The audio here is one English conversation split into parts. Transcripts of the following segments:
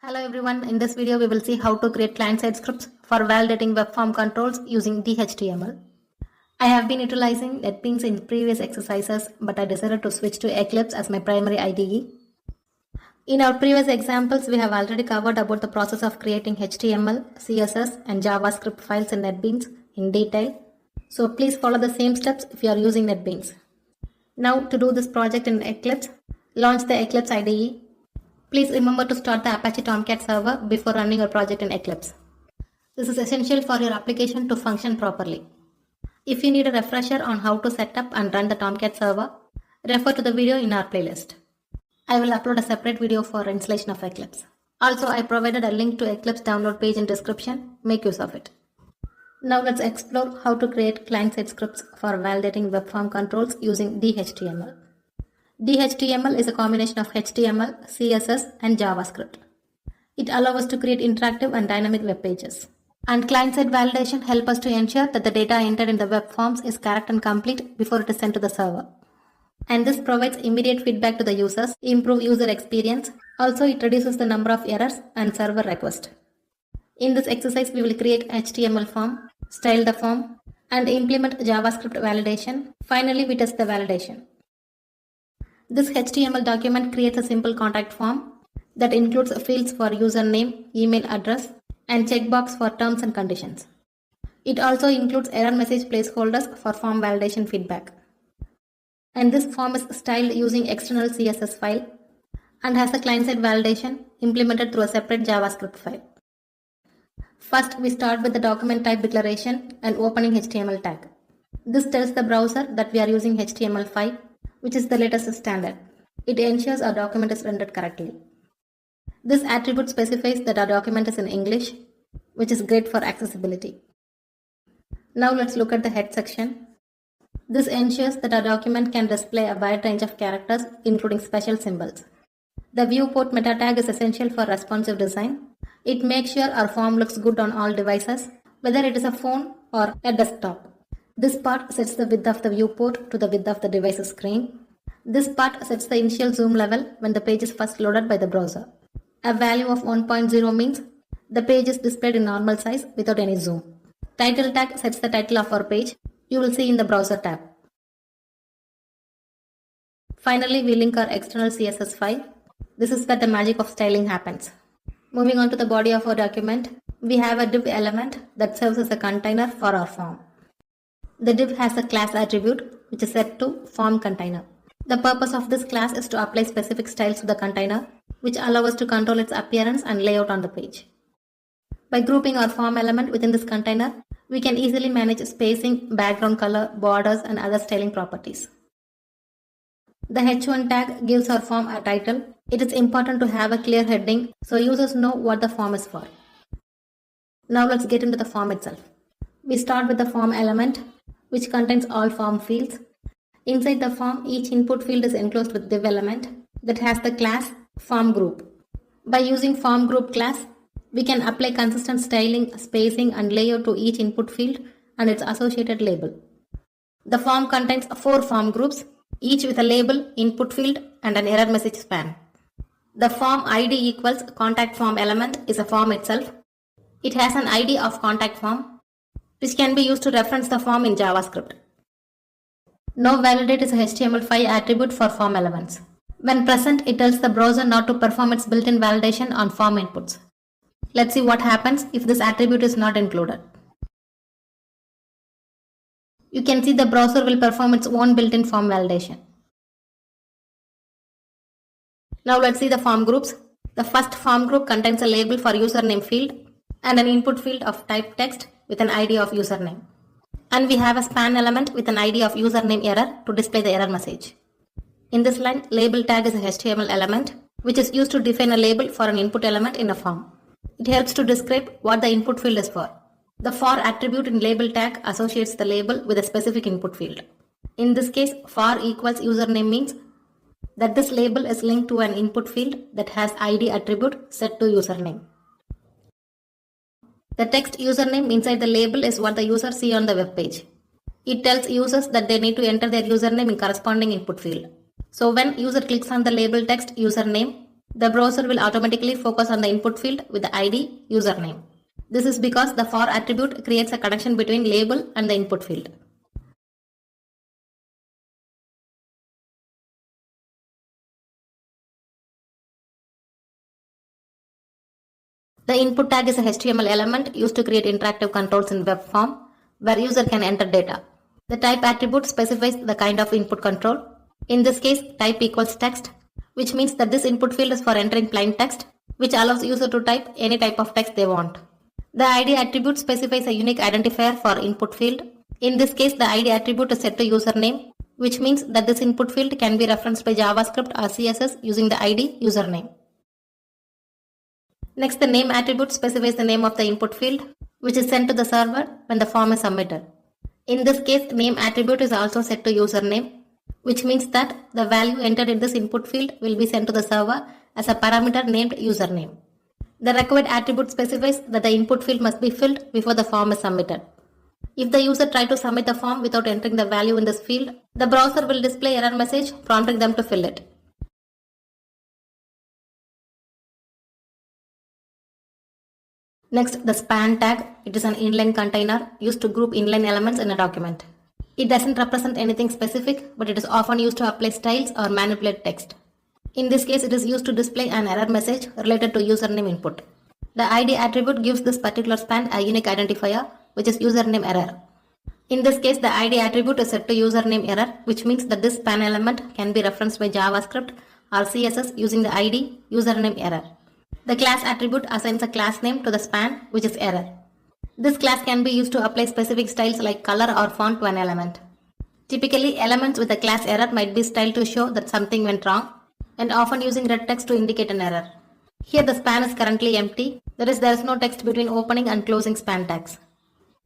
Hello everyone, in this video we will see how to create client-side scripts for validating web form controls using DHTML. I have been utilizing NetBeans in previous exercises, but I decided to switch to Eclipse as my primary IDE. In our previous examples, we have already covered about the process of creating HTML, CSS and JavaScript files in NetBeans in detail. So please follow the same steps if you are using NetBeans. Now to do this project in Eclipse, launch the Eclipse IDE. Please remember to start the Apache Tomcat server before running your project in Eclipse. This is essential for your application to function properly. If you need a refresher on how to set up and run the Tomcat server, refer to the video in our playlist. I will upload a separate video for installation of Eclipse. Also, I provided a link to Eclipse download page in description. Make use of it. Now let's explore how to create client-side scripts for validating web form controls using DHTML. DHTML is a combination of HTML, CSS and JavaScript. It allows us to create interactive and dynamic web pages. And client-side validation helps us to ensure that the data entered in the web forms is correct and complete before it is sent to the server. And this provides immediate feedback to the users, improve user experience. Also, it reduces the number of errors and server requests. In this exercise, we will create HTML form, style the form, and implement JavaScript validation. Finally, we test the validation. This HTML document creates a simple contact form that includes fields for username, email address, and checkbox for terms and conditions. It also includes error message placeholders for form validation feedback. And this form is styled using external CSS file and has a client-side validation implemented through a separate JavaScript file. First, we start with the document type declaration and opening HTML tag. This tells the browser that we are using HTML5, which is the latest standard. It ensures our document is rendered correctly. This attribute specifies that our document is in English, which is great for accessibility. Now let's look at the head section. This ensures that our document can display a wide range of characters, including special symbols. The viewport meta tag is essential for responsive design. It makes sure our form looks good on all devices, whether it is a phone or a desktop. This part sets the width of the viewport to the width of the device's screen. This part sets the initial zoom level when the page is first loaded by the browser. A value of 1.0 means the page is displayed in normal size without any zoom. Title tag sets the title of our page. You will see in the browser tab. Finally, we link our external CSS file. This is where the magic of styling happens. Moving on to the body of our document, we have a div element that serves as a container for our form. The div has a class attribute which is set to form container. The purpose of this class is to apply specific styles to the container, which allow us to control its appearance and layout on the page. By grouping our form element within this container, we can easily manage spacing, background color, borders, and other styling properties. The h1 tag gives our form a title. It is important to have a clear heading so users know what the form is for. Now let's get into the form itself. We start with the form element, which contains all form fields. Inside the form, each input field is enclosed with div element that has the class form group. By using form group class, we can apply consistent styling, spacing and layout to each input field and its associated label. The form contains 4 form groups, each with a label, input field and an error message span. The form ID equals contact form element is a form itself. It has an ID of contact form, which can be used to reference the form in JavaScript. NoValidate is a HTML5 attribute for form elements. When present, it tells the browser not to perform its built-in validation on form inputs. Let's see what happens if this attribute is not included. You can see the browser will perform its own built-in form validation. Now let's see the form groups. The first form group contains a label for username field and an input field of type text with an ID of username. And we have a span element with an ID of username error to display the error message. In this line, label tag is a HTML element which is used to define a label for an input element in a form. It helps to describe what the input field is for. The for attribute in label tag associates the label with a specific input field. In this case, for equals username means that this label is linked to an input field that has ID attribute set to username. The text username inside the label is what the user sees on the web page. It tells users that they need to enter their username in corresponding input field. So when user clicks on the label text username, The browser will automatically focus on the input field with the ID username. This is because the for attribute creates a connection between label and the input field. The input tag is a HTML element used to create interactive controls in web form where user can enter data. The type attribute specifies the kind of input control. In this case, type equals text, which means that this input field is for entering plain text, which allows user to type any type of text they want. The ID attribute specifies a unique identifier for input field. In this case, the ID attribute is set to username, which means that this input field can be referenced by JavaScript or CSS using the ID username. Next, the name attribute specifies the name of the input field, which is sent to the server when the form is submitted. In this case, name attribute is also set to username, which means that the value entered in this input field will be sent to the server as a parameter named username. The required attribute specifies that the input field must be filled before the form is submitted. If the user tries to submit the form without entering the value in this field, the browser will display error message prompting them to fill it. Next, the span tag. It is an inline container used to group inline elements in a document. It doesn't represent anything specific, but it is often used to apply styles or manipulate text. In this case, it is used to display an error message related to username input. The ID attribute gives this particular span a unique identifier, which is username error. In this case, the ID attribute is set to username error, which means that this span element can be referenced by JavaScript or CSS using the ID username error. The class attribute assigns a class name to the span, which is error. This class can be used to apply specific styles like color or font to an element. Typically, elements with a class error might be styled to show that something went wrong, and often using red text to indicate an error. Here the span is currently empty, that is, there is no text between opening and closing span tags.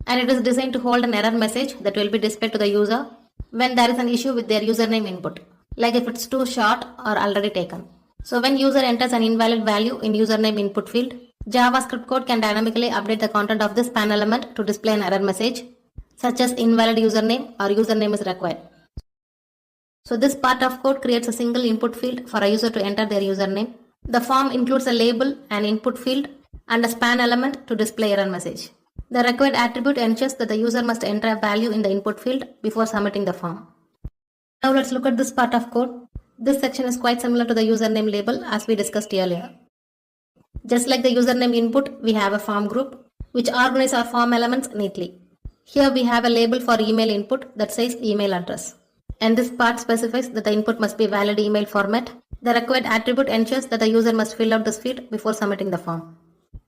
And it is designed to hold an error message that will be displayed to the user when there is an issue with their username input, like if it's too short or already taken. So when user enters an invalid value in username input field, JavaScript code can dynamically update the content of this span element to display an error message, such as invalid username or username is required. So this part of code creates a single input field for a user to enter their username. The form includes a label, an input field, and a span element to display error message. The required attribute ensures that the user must enter a value in the input field before submitting the form. Now let's look at this part of code. This section is quite similar to the username label as we discussed earlier. Just like the username input, we have a form group which organizes our form elements neatly. Here we have a label for email input that says email address. And this part specifies that the input must be valid email format. The required attribute ensures that the user must fill out this field before submitting the form.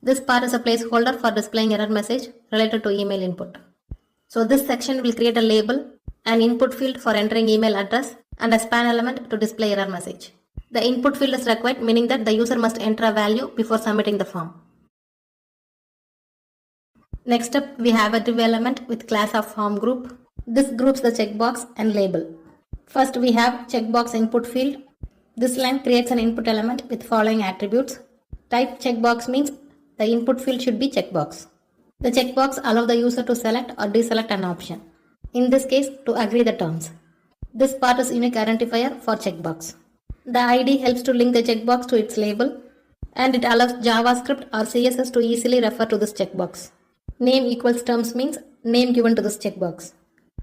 This part is a placeholder for displaying error message related to email input. So this section will create a label, an input field for entering email address, and a span element to display error message. The input field is required, meaning that the user must enter a value before submitting the form. Next up, we have a div element with class of form group. This groups the checkbox and label. First, we have checkbox input field. This line creates an input element with following attributes. Type checkbox means the input field should be checkbox. The checkbox allows the user to select or deselect an option. In this case, to agree the terms. This part is unique identifier for checkbox. The ID helps to link the checkbox to its label, and it allows JavaScript or CSS to easily refer to this checkbox. Name equals terms means name given to this checkbox.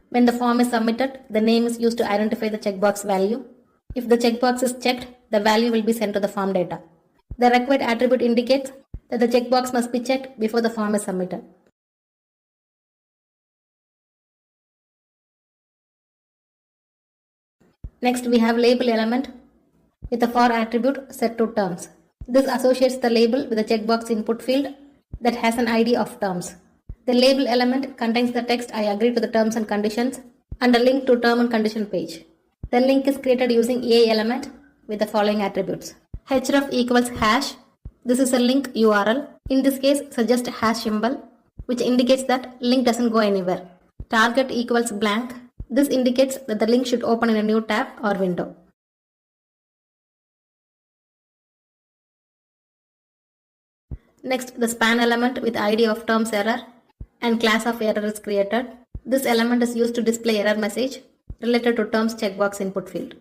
When the form is submitted, the name is used to identify the checkbox value. If the checkbox is checked, the value will be sent to the form data. The required attribute indicates that the checkbox must be checked before the form is submitted. Next, we have label element with a for attribute set to terms. This associates the label with the checkbox input field that has an ID of terms. The label element contains the text I agree to the terms and conditions and a link to term and condition page. The link is created using a element with the following attributes. href equals hash. This is a link URL. In this case, suggest hash symbol, which indicates that link doesn't go anywhere. Target equals blank. This indicates that the link should open in a new tab or window. Next, the span element with ID of terms error and class of error is created. This element is used to display error message related to terms checkbox input field.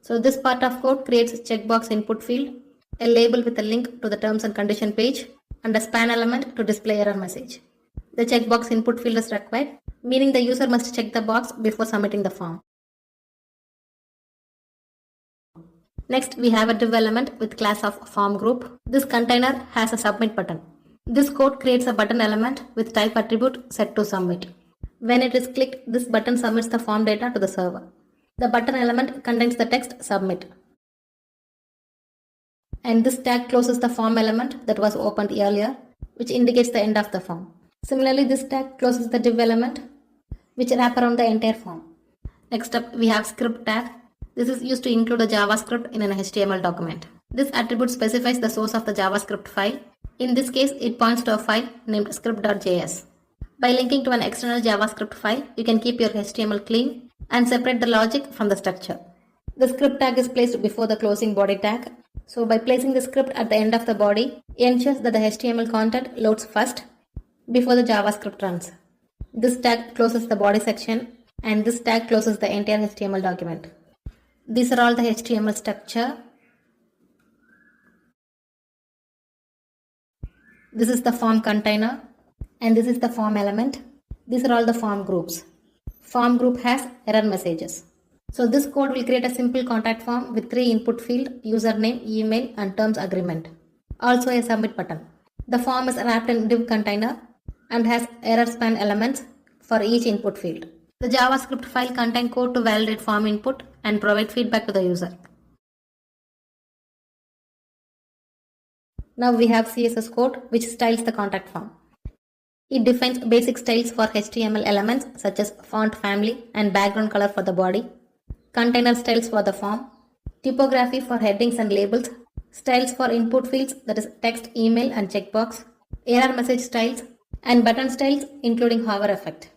So this part of code creates a checkbox input field, a label with a link to the terms and condition page, and a span element to display error message. The checkbox input field is required, meaning the user must check the box before submitting the form. Next, we have a div element with class of form group. This container has a submit button. This code creates a button element with type attribute set to submit. When it is clicked, this button submits the form data to the server. The button element contains the text submit. And this tag closes the form element that was opened earlier, which indicates the end of the form. Similarly, this tag closes the div element, which wrap around the entire form. Next up, we have script tag. This is used to include a JavaScript in an HTML document. This attribute specifies the source of the JavaScript file. In this case, it points to a file named script.js. By linking to an external JavaScript file, you can keep your HTML clean and separate the logic from the structure. The script tag is placed before the closing body tag. So by placing the script at the end of the body, it ensures that the HTML content loads first before the JavaScript runs. This tag closes the body section and this tag closes the entire HTML document. These are all the HTML structure. This is the form container and this is the form element. These are all the form groups. Form group has error messages. So this code will create a simple contact form with 3 input field, username, email and terms agreement. Also a submit button. The form is wrapped in div container and has error span elements for each input field. The JavaScript file contains code to validate form input and provide feedback to the user. Now we have CSS code which styles the contact form. It defines basic styles for HTML elements such as font family and background color for the body, container styles for the form, typography for headings and labels, styles for input fields that is text, email and checkbox, error message styles, and button styles including hover effect.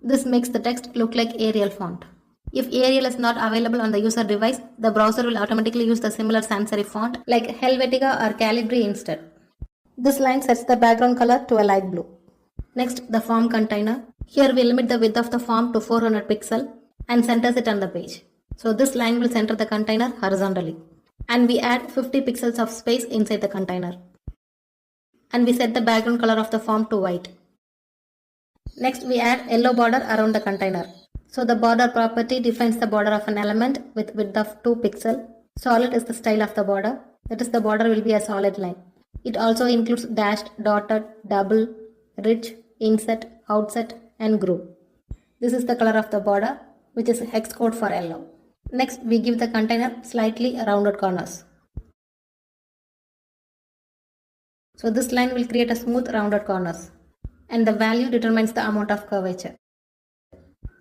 This makes the text look like Arial font. If Arial is not available on the user device, the browser will automatically use the similar sans serif font like Helvetica or Calibri instead. This line sets the background color to a light blue. Next, the form container. Here we limit the width of the form to 400 pixels and centers it on the page. So this line will center the container horizontally. And we add 50 pixels of space inside the container. And we set the background color of the form to white. Next, we add yellow border around the container. So the border property defines the border of an element with width of 2 pixels. Solid is the style of the border. That is, the border will be a solid line. It also includes dashed, dotted, double, ridge, inset, outset and groove. This is the color of the border, which is hex code for yellow. Next, we give the container slightly rounded corners. So this line will create a smooth rounded corners. And the value determines the amount of curvature.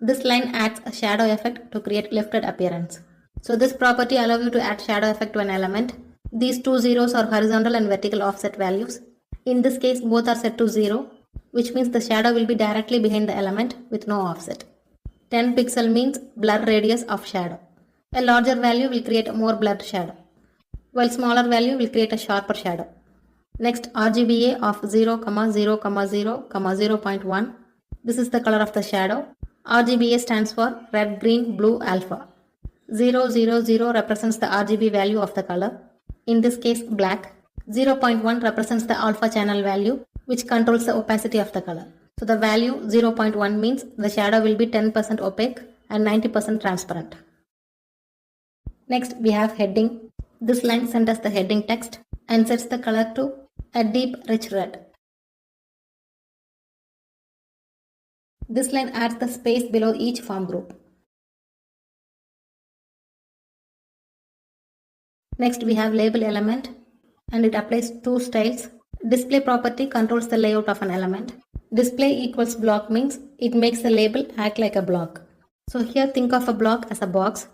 This line adds a shadow effect to create lifted appearance. So this property allows you to add shadow effect to an element. These two zeros are horizontal and vertical offset values. In this case, both are set to 0, which means the shadow will be directly behind the element with no offset. 10 pixel means blur radius of shadow. A larger value will create a more blurred shadow, while smaller value will create a sharper shadow. Next, RGBA of 0, 0, 0, 0.1. This is the color of the shadow. RGBA stands for red, green, blue, alpha. 0, 0, 0 represents the RGB value of the color. In this case, black. 0.1 represents the alpha channel value, which controls the opacity of the color. So the value 0.1 means the shadow will be 10% opaque and 90% transparent. Next, we have heading. This line centers the heading text and sets the color to a deep rich red. This line adds the space below each form group. Next, we have label element and it applies two styles. Display property controls the layout of an element. Display equals block means it makes the label act like a block. So here think of a block as a box.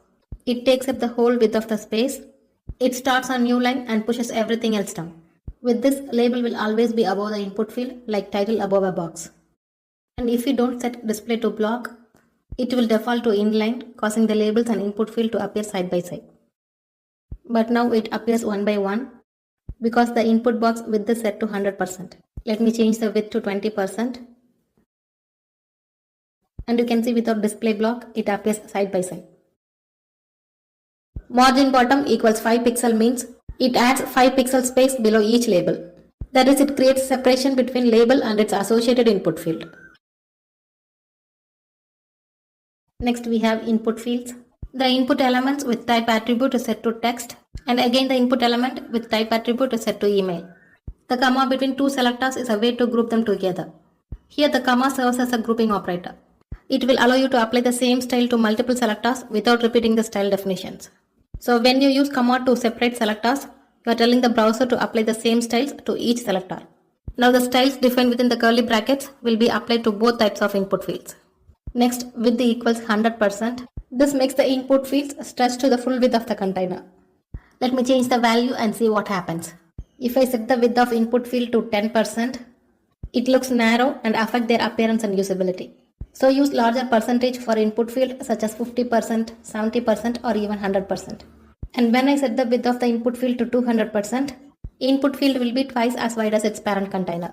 It takes up the whole width of the space. It starts a new line and pushes everything else down. With this, label will always be above the input field like title above a box. And if you don't set display to block, it will default to inline, causing the labels and input field to appear side by side. But now it appears one by one because the input box width is set to 100%. Let me change the width to 20%. And you can see without display block, it appears side by side. Margin bottom equals 5 pixel means it adds 5 pixel space below each label. That is, it creates separation between label and its associated input field. Next we have input fields. The input elements with type attribute is set to text, and again the input element with type attribute is set to email. The comma between two selectors is a way to group them together. Here the comma serves as a grouping operator. It will allow you to apply the same style to multiple selectors without repeating the style definitions. So when you use comma to separate selectors, you are telling the browser to apply the same styles to each selector. Now the styles defined within the curly brackets will be applied to both types of input fields. Next, width equals 100%. This makes the input fields stretch to the full width of the container. Let me change the value and see what happens. If I set the width of input field to 10%, it looks narrow and affect their appearance and usability. So use larger percentage for input field such as 50%, 70% or even 100%. And when I set the width of the input field to 200%, input field will be twice as wide as its parent container.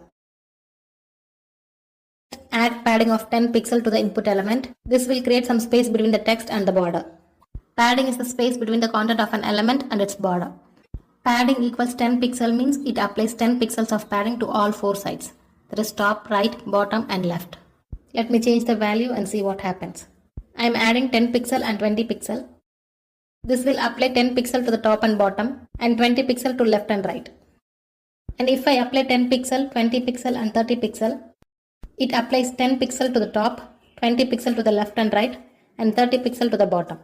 Add padding of 10 pixel to the input element. This will create some space between the text and the border. Padding is the space between the content of an element and its border. Padding equals 10 pixel means it applies 10 pixels of padding to all four sides. That is top, right, bottom and left. Let me change the value and see what happens. I am adding 10 pixel and 20 pixel. This will apply 10 pixel to the top and bottom and 20 pixel to left and right. And if I apply 10 pixel, 20 pixel and 30 pixel, it applies 10 pixel to the top, 20 pixel to the left and right and 30 pixel to the bottom.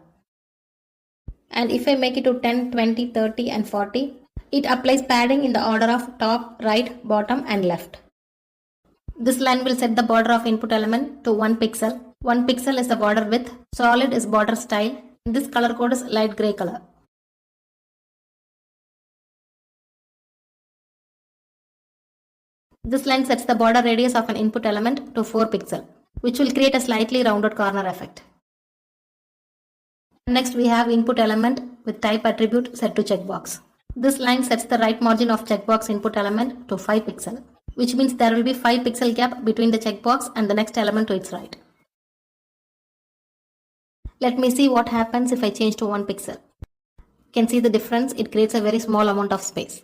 And if I make it to 10, 20, 30 and 40, it applies padding in the order of top, right, bottom and left. This line will set the border of input element to 1 pixel. 1 pixel is the border width, solid is border style, and this color code is light gray color. This line sets the border radius of an input element to 4 pixel, which will create a slightly rounded corner effect. Next we have input element with type attribute set to checkbox. This line sets the right margin of checkbox input element to 5 pixel, which means there will be 5 pixel gap between the checkbox and the next element to its right. Let me see what happens if I change to 1 pixel. You can see the difference, it creates a very small amount of space.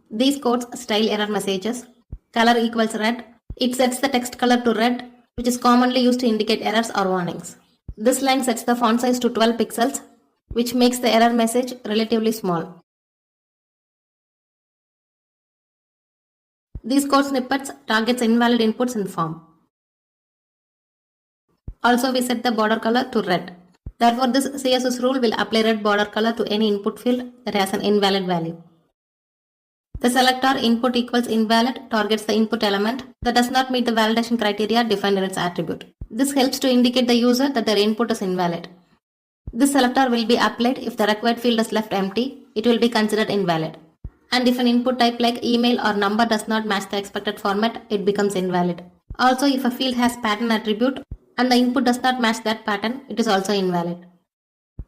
These codes style error messages. Color equals red. It sets the text color to red, which is commonly used to indicate errors or warnings. This line sets the font size to 12 pixels, which makes the error message relatively small. These code snippets targets invalid inputs in form. Also we set the border color to red. Therefore this CSS rule will apply red border color to any input field that has an invalid value. The selector input equals invalid targets the input element that does not meet the validation criteria defined in its attribute. This helps to indicate the user that their input is invalid. This selector will be applied if the required field is left empty, it will be considered invalid. And if an input type like email or number does not match the expected format, it becomes invalid. Also, if a field has pattern attribute and the input does not match that pattern, it is also invalid.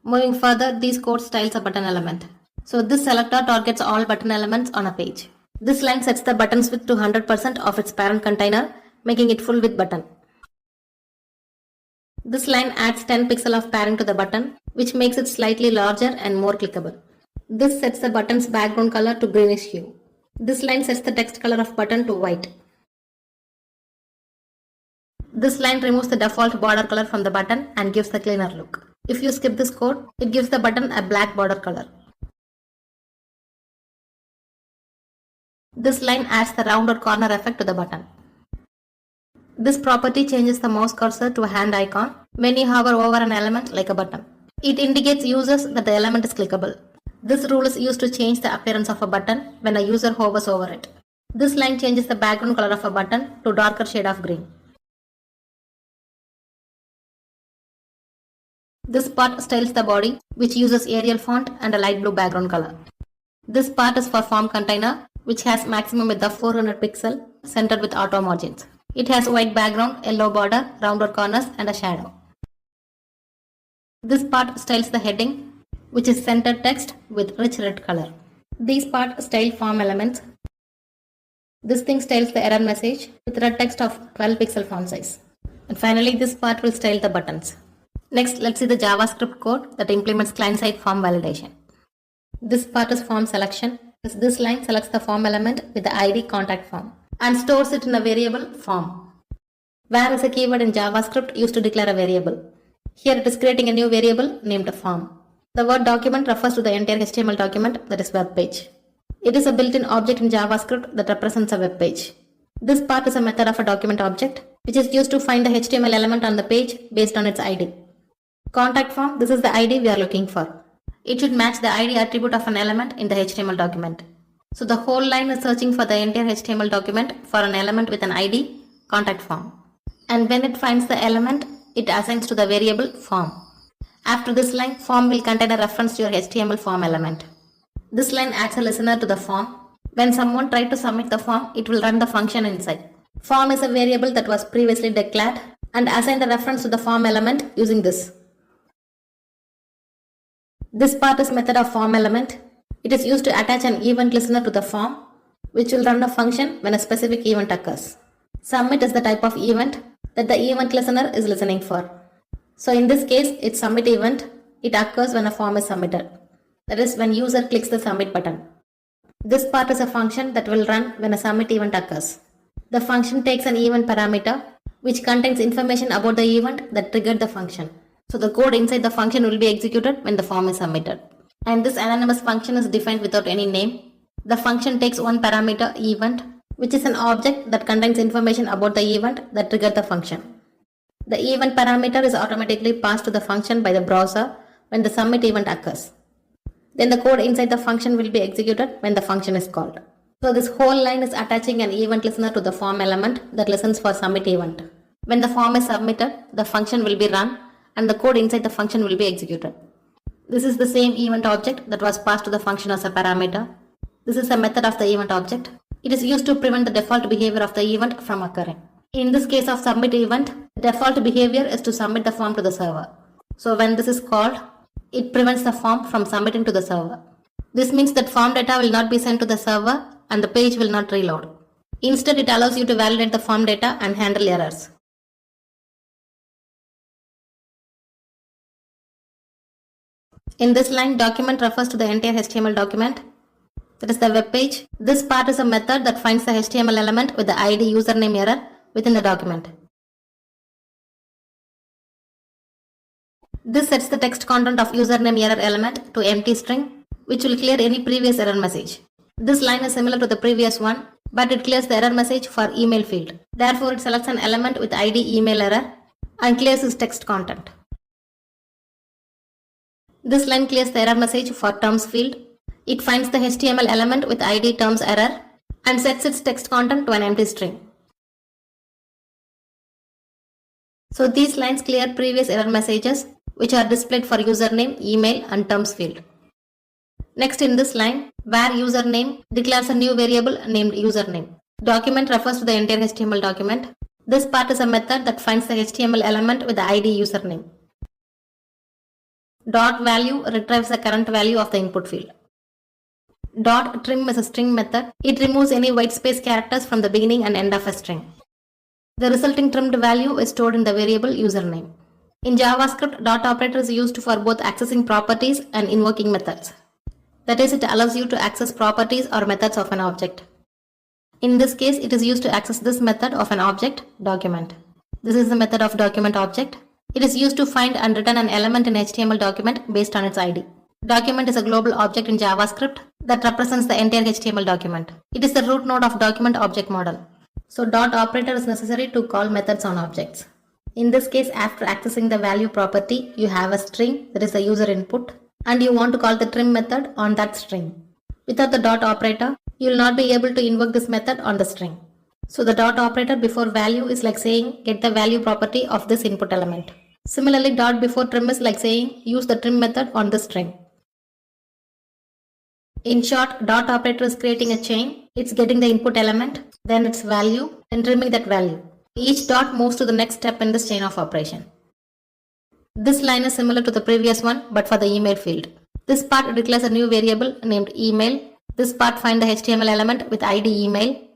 Moving further, these code styles a button element. So this selector targets all button elements on a page. This line sets the button's width to 100% of its parent container, making it full width button. This line adds 10 pixel of padding to the button, which makes it slightly larger and more clickable. This sets the button's background color to greenish hue. This line sets the text color of button to white. This line removes the default border color from the button and gives the cleaner look. If you skip this code, it gives the button a black border color. This line adds the rounded corner effect to the button. This property changes the mouse cursor to a hand icon when you hover over an element like a button. It indicates users that the element is clickable. This rule is used to change the appearance of a button when a user hovers over it. This line changes the background color of a button to darker shade of green. This part styles the body, which uses Arial font and a light blue background color. This part is for form container, which has maximum width of 400 pixel, centered with auto margins. It has white background, yellow border, rounded corners and a shadow. This part styles the heading, which is centered text with rich red color. These parts style form elements. This thing styles the error message with red text of 12 pixel font size. And finally, this part will style the buttons. Next, let's see the JavaScript code that implements client-side form validation. This part is form selection. This line selects the form element with the ID contact form and stores it in a variable form. Where is a keyword in JavaScript used to declare a variable. Here it is creating a new variable named form. The word document refers to the entire HTML document, that is web page. It is a built-in object in JavaScript that represents a web page. This part is a method of a document object which is used to find the HTML element on the page based on its ID. Contact form, this is the ID we are looking for. It should match the ID attribute of an element in the HTML document. So the whole line is searching for the entire HTML document for an element with an ID, contact form. And when it finds the element, it assigns to the variable form. After this line, form will contain a reference to your HTML form element. This line adds a listener to the form. When someone tries to submit the form, it will run the function inside. Form is a variable that was previously declared and assign the reference to the form element using this. This part is method of form element. It is used to attach an event listener to the form, which will run a function when a specific event occurs. Submit is the type of event that the event listener is listening for. So in this case, it's submit event. It occurs when a form is submitted. That is when user clicks the submit button. This part is a function that will run when a submit event occurs. The function takes an event parameter which contains information about the event that triggered the function. So the code inside the function will be executed when the form is submitted. And this anonymous function is defined without any name. The function takes one parameter event, which is an object that contains information about the event that triggered the function. The event parameter is automatically passed to the function by the browser when the submit event occurs. Then the code inside the function will be executed when the function is called. So this whole line is attaching an event listener to the form element that listens for submit event. When the form is submitted, the function will be run and the code inside the function will be executed. This is the same event object that was passed to the function as a parameter. This is a method of the event object. It is used to prevent the default behavior of the event from occurring. In this case of submit event, the default behavior is to submit the form to the server. So when this is called, it prevents the form from submitting to the server. This means that form data will not be sent to the server and the page will not reload. Instead, it allows you to validate the form data and handle errors. In this line, document refers to the entire HTML document. That is the web page. This part is a method that finds the HTML element with the ID username error within the document. This sets the text content of username error element to empty string, which will clear any previous error message. This line is similar to the previous one, but it clears the error message for email field. Therefore, it selects an element with ID email error and clears its text content. This line clears the error message for terms field. It finds the HTML element with ID terms error and sets its text content to an empty string. So these lines clear previous error messages which are displayed for username, email and terms field. Next in this line, where username declares a new variable named username. Document refers to the entire HTML document. This part is a method that finds the HTML element with the ID username. Dot value retrieves the current value of the input field. Dot trim is a string method. It removes any white space characters from the beginning and end of a string. The resulting trimmed value is stored in the variable username. In JavaScript, dot operator is used for both accessing properties and invoking methods. That is, it allows you to access properties or methods of an object. In this case, it is used to access this method of an object, document. This is the method of document object. It is used to find and return an element in HTML document based on its ID. Document is a global object in JavaScript that represents the entire HTML document. It is the root node of document object model. So dot operator is necessary to call methods on objects. In this case, after accessing the value property, you have a string that is the user input and you want to call the trim method on that string. Without the dot operator, you will not be able to invoke this method on the string. So the dot operator before value is like saying get the value property of this input element. Similarly, dot before trim is like saying use the trim method on the string. In short, dot operator is creating a chain. It's getting the input element, then its value, and trimming that value. Each dot moves to the next step in this chain of operation. This line is similar to the previous one, but for the email field. This part declares a new variable named email. This part finds the HTML element with ID email.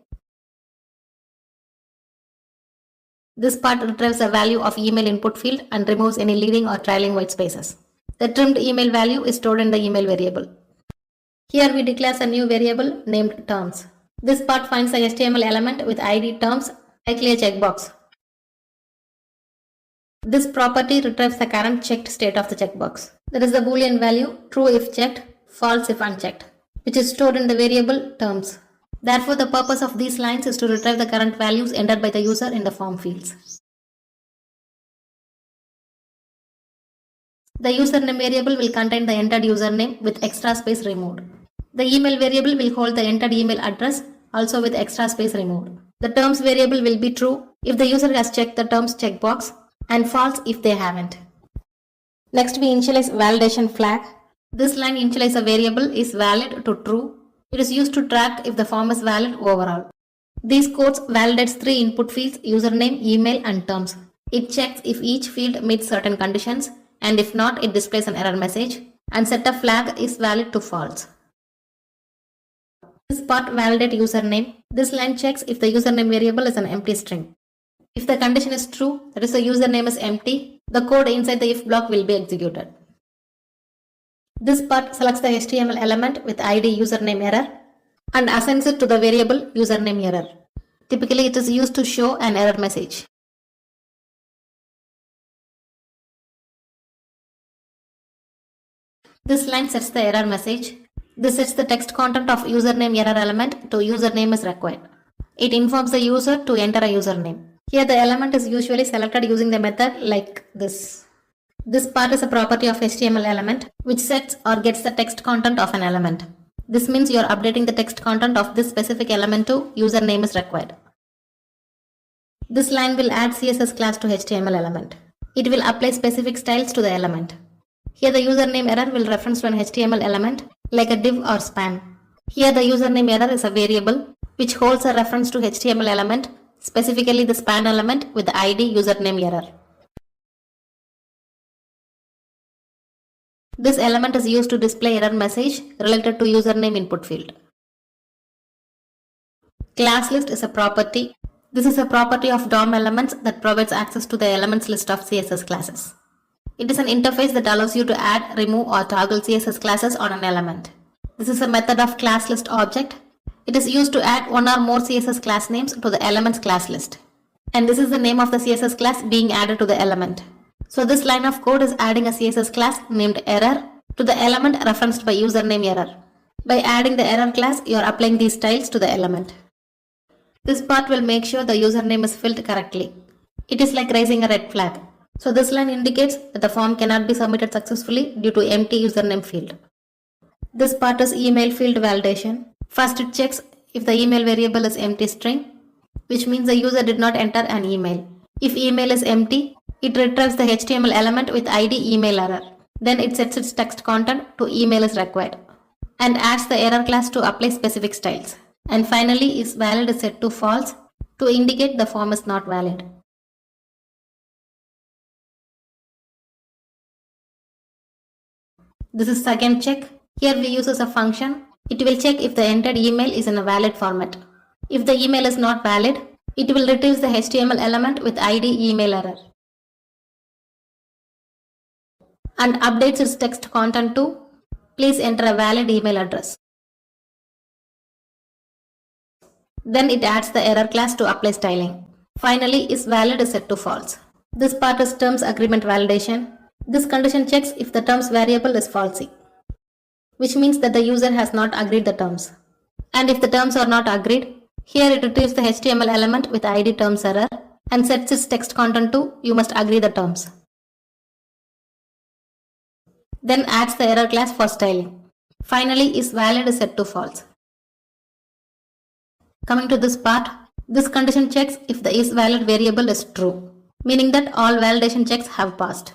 This part retrieves the value of email input field and removes any leading or trailing white spaces. The trimmed email value is stored in the email variable. Here we declare a new variable named terms. This part finds the HTML element with ID terms, likely a checkbox. This property retrieves the current checked state of the checkbox. That is the boolean value true if checked, false if unchecked, which is stored in the variable terms. Therefore, the purpose of these lines is to retrieve the current values entered by the user in the form fields. The username variable will contain the entered username with extra space removed. The email variable will hold the entered email address also with extra space removed. The terms variable will be true if the user has checked the terms checkbox and false if they haven't. Next, we initialize validation flag. This line initialize a variable is valid to true. It is used to track if the form is valid overall. These codes validates 3 input fields: username, email, and terms. It checks if each field meets certain conditions, and if not, it displays an error message, and set a flag is valid to false. This part validate username. This line checks if the username variable is an empty string. If the condition is true, that is the username is empty, the code inside the if block will be executed. This part selects the HTML element with ID username error and assigns it to the variable username error. Typically, it is used to show an error message. This line sets the error message. This sets the text content of username error element to username is required. It informs the user to enter a username. Here the element is usually selected using the method like this. This part is a property of HTML element which sets or gets the text content of an element. This means you are updating the text content of this specific element to username is required. This line will add CSS class to HTML element. It will apply specific styles to the element. Here the username error will reference to an HTML element like a div or span. Here the username error is a variable which holds a reference to HTML element, specifically the span element with the ID username error. This element is used to display error message related to username input field. Class list is a property. This is a property of DOM elements that provides access to the elements list of CSS classes. It is an interface that allows you to add, remove, or toggle CSS classes on an element. This is a method of class list object. It is used to add one or more CSS class names to the elements class list. And this is the name of the CSS class being added to the element. So this line of code is adding a CSS class named error to the element referenced by username error. By adding the error class, you are applying these styles to the element. This part will make sure the username is filled correctly. It is like raising a red flag. So this line indicates that the form cannot be submitted successfully due to empty username field. This part is email field validation. First it checks if the email variable is empty string, which means the user did not enter an email. If email is empty, it retrieves the HTML element with ID email error. Then it sets its text content to email is required and adds the error class to apply specific styles. And finally, is valid is set to false to indicate the form is not valid. This is second check. Here we use a function. It will check if the entered email is in a valid format. If the email is not valid, it will retrieve the HTML element with ID email error and updates its text content to please enter a valid email address. Then it adds the error class to apply styling. Finally, is valid is set to false. This part is terms agreement validation. This condition checks if the terms variable is falsy, which means that the user has not agreed the terms. And if the terms are not agreed, here it retrieves the HTML element with ID terms error and sets its text content to you must agree the terms. Then adds the error class for styling. Finally, is valid is set to false. Coming to this part, this condition checks if the is valid variable is true, meaning that all validation checks have passed.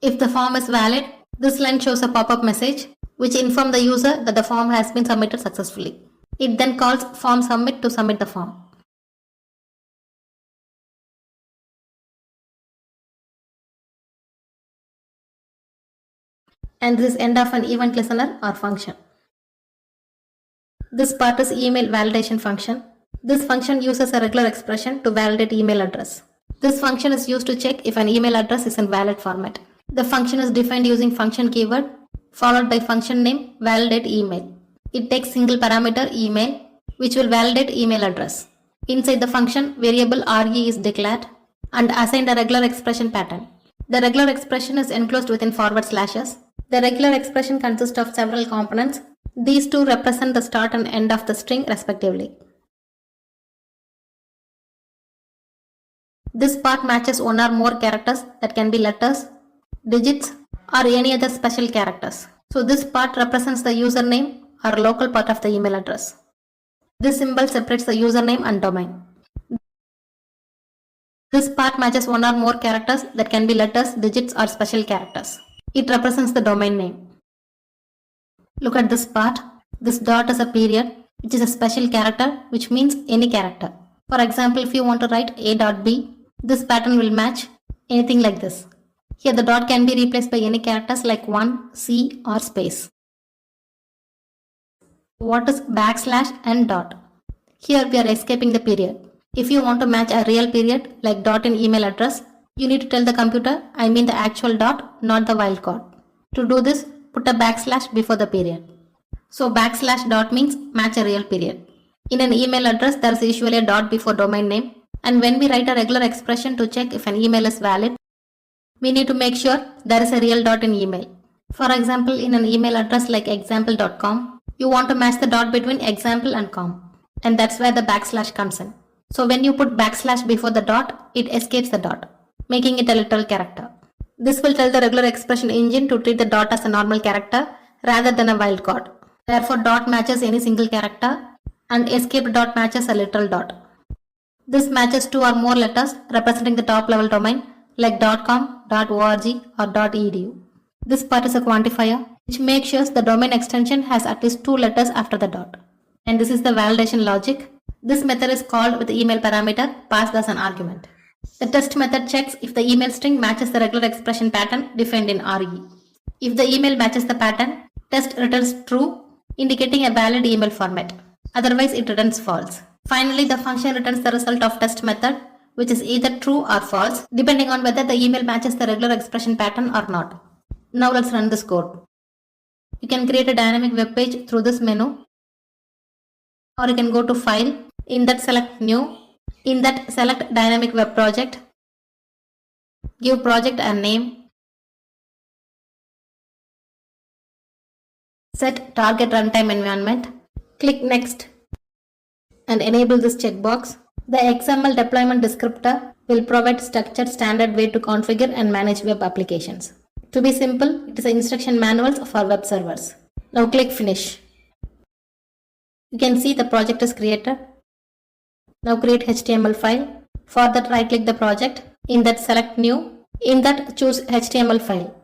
If the form is valid, this line shows a pop-up message which informs the user that the form has been submitted successfully. It then calls form submit to submit the form. And this is end of an event listener or function. This part is email validation function. This function uses a regular expression to validate email address. This function is used to check if an email address is in valid format. The function is defined using function keyword followed by function name validate email. It takes single parameter email which will validate email address. Inside the function, variable re is declared and assigned a regular expression pattern. The regular expression is enclosed within forward slashes. The regular expression consists of several components. These two represent the start and end of the string respectively. This part matches one or more characters that can be letters, digits, or any other special characters. So this part represents the username or local part of the email address. This symbol separates the username and domain. This part matches one or more characters that can be letters, digits, or special characters. It represents the domain name. Look at this part. This dot is a period, which is a special character, which means any character. For example, if you want to write a.b, this pattern will match anything like this. Here the dot can be replaced by any characters like 1, C, or space. What is backslash and dot? Here we are escaping the period. If you want to match a real period like dot in email address, you need to tell the computer, I mean the actual dot, not the wildcard. To do this, put a backslash before the period. So backslash dot means match a real period. In an email address, there is usually a dot before domain name, and when we write a regular expression to check if an email is valid, we need to make sure there is a real dot in email. For example, in an email address like example.com, you want to match the dot between example and com, and that's where the backslash comes in. So when you put backslash before the dot, it escapes the dot, making it a literal character. This will tell the regular expression engine to treat the dot as a normal character rather than a wildcard. Therefore, dot matches any single character and escaped dot matches a literal dot. This matches two or more letters representing the top level domain like .com, .org, or .edu. This part is a quantifier which makes sure the domain extension has at least two letters after the dot. And this is the validation logic. This method is called with the email parameter passed as an argument. The test method checks if the email string matches the regular expression pattern defined in RE. If the email matches the pattern, test returns true, indicating a valid email format. Otherwise, it returns false. Finally, the function returns the result of test method, which is either true or false, depending on whether the email matches the regular expression pattern or not. Now let's run this code. You can create a dynamic web page through this menu, or you can go to File, in that select New, in that select Dynamic Web Project, give project a name, set target runtime environment, click Next, and enable this checkbox. The XML deployment descriptor will provide structured standard way to configure and manage web applications. To be simple, it is instruction manuals for web servers. Now click Finish. You can see the project is created. Now create HTML file. For that, right click the project. In that select New. In that choose HTML file.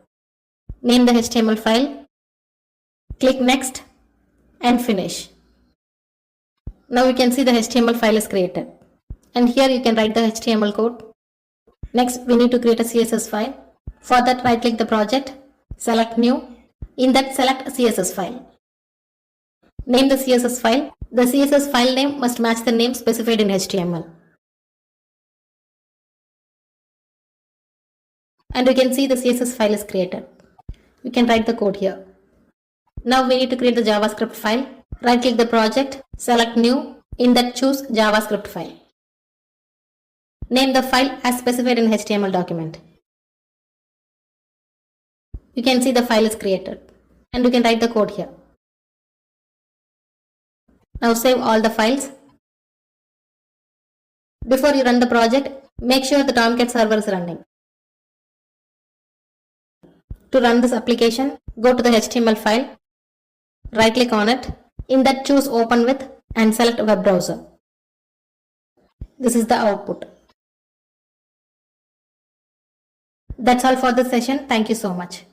Name the HTML file. Click Next and Finish. Now you can see the HTML file is created. And here you can write the HTML code. Next, we need to create a CSS file. For that, right click the project. Select New. In that select CSS file. Name the CSS file. The CSS file name must match the name specified in HTML. And you can see the CSS file is created. You can write the code here. Now we need to create the JavaScript file. Right click the project, select New. In that choose JavaScript file. Name the file as specified in HTML document. You can see the file is created. And you can write the code here. Now save all the files. Before you run the project, make sure the Tomcat server is running. To run this application, go to the HTML file, right click on it, in that choose Open With and select Web Browser. This is the output. That's all for this session. Thank you so much.